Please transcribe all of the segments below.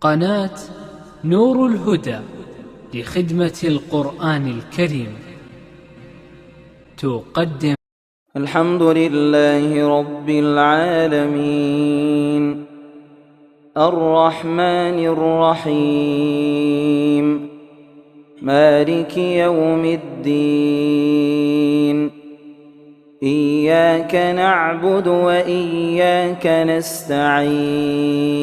قناة نور الهدى لخدمة القرآن الكريم تقدم الحمد لله رب العالمين الرحمن الرحيم مالك يوم الدين إياك نعبد وإياك نستعين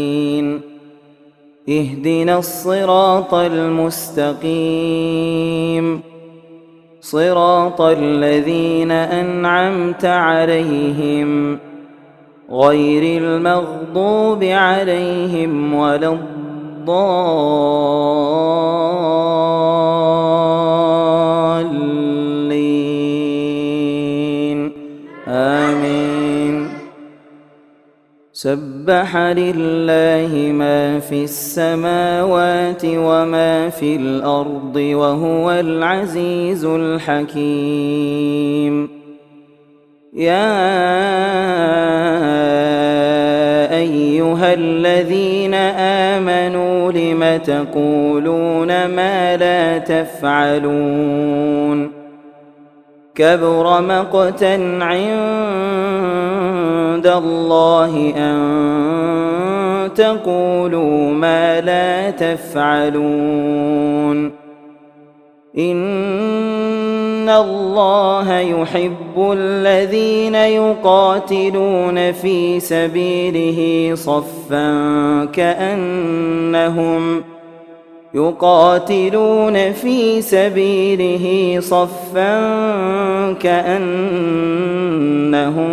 اهدنا الصراط المستقيم صراط الذين أنعمت عليهم غير المغضوب عليهم ولا الضالين آمين. سبح لله ما في السماوات وما في الأرض وهو العزيز الحكيم. يا أيها الذين آمنوا لم تقولون ما لا تفعلون كبر مقتا عند الله أن تقولوا ما لا تفعلون إن الله يحب الذين يقاتلون في سبيله صفا كأنهم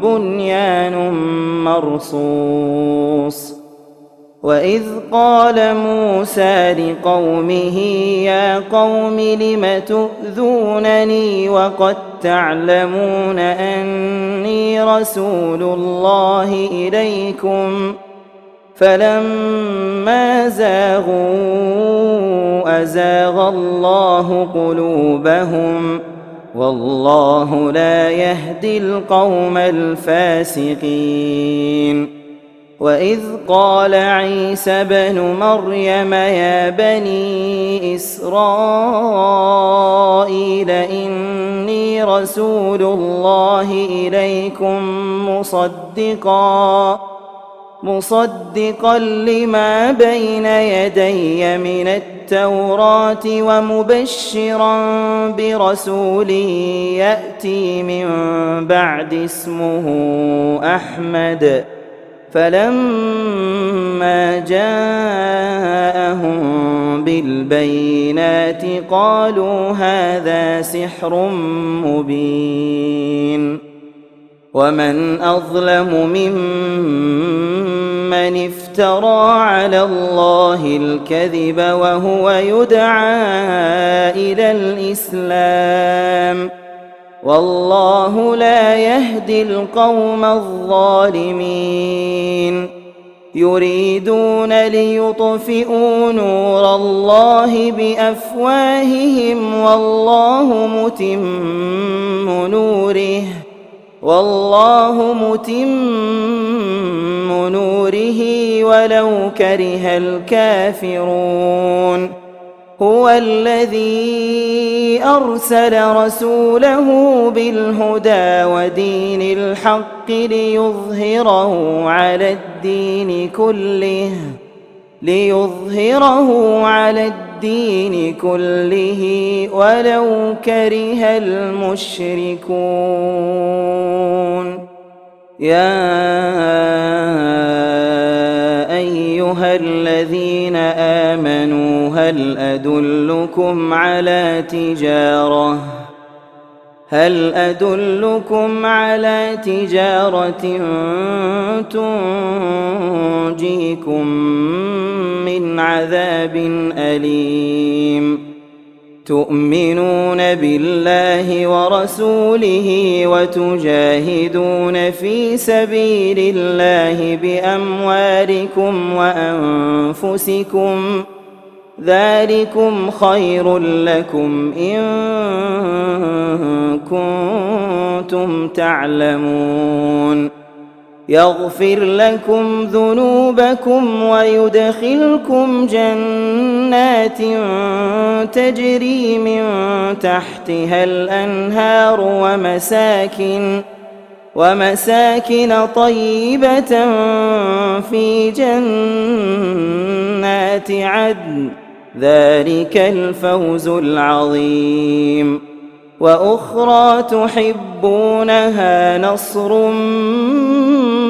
بنيان مرصوص. وإذ قال موسى لقومه يا قوم لم تؤذونني وقد تعلمون أني رسول الله إليكم فلما زاغوا أزاغ الله قلوبهم والله لا يهدي القوم الفاسقين. وإذ قال عيسى ابن مريم يا بني إسرائيل إني رسول الله إليكم مصدقا لما بين يدي من التوراة ومبشرا برسول يأتي من بعد اسمه أحمد. فلما جاءهم بالبينات قالوا هذا سحر مبين. ومن أظلم ممن افترى على الله الكذب وهو يدعى إلى الإسلام والله لا يهدي القوم الظالمين. يريدون ليطفئوا نور الله بأفواههم والله متم نوره ولو كره الكافرون. هو الذي أرسل رسوله بالهدى ودين الحق ليظهره على الدين كله ولو كره المشركون. يا أيها الذين آمنوا هل أدلكم على تجارة تنجيكم من عذاب أليم. تؤمنون بالله ورسوله وتجاهدون في سبيل الله بأموالكم وأنفسكم ذلكم خير لكم إن كنتم تعلمون. يغفر لكم ذنوبكم ويدخلكم جنات تجري من تحتها الأنهار ومساكن طيبة في جنات عدن، ذلك الفوز العظيم. وأخرى تحبونها، نصر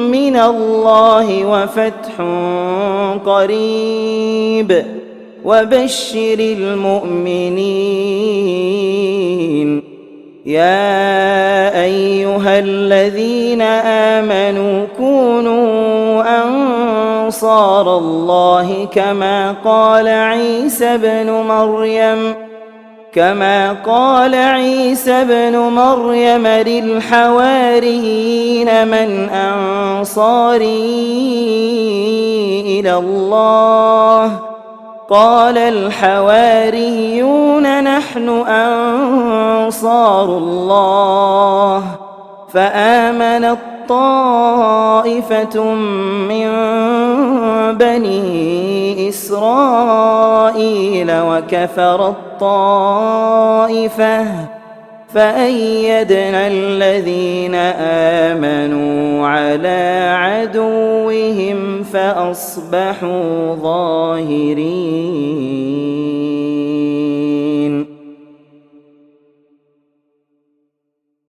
من الله وفتح قريب، وبشر المؤمنين. يا أيها الذين آمنوا كونوا أنصار الله كما قال عيسى بن مريم للحواريين من أنصاري إلى الله؟ قال الحواريون نحن أنصار الله. فآمنت طائفة من بني إسرائيل وكفرت طائفة، فأيدنا الذين آمنوا على عدوهم فأصبحوا ظاهرين.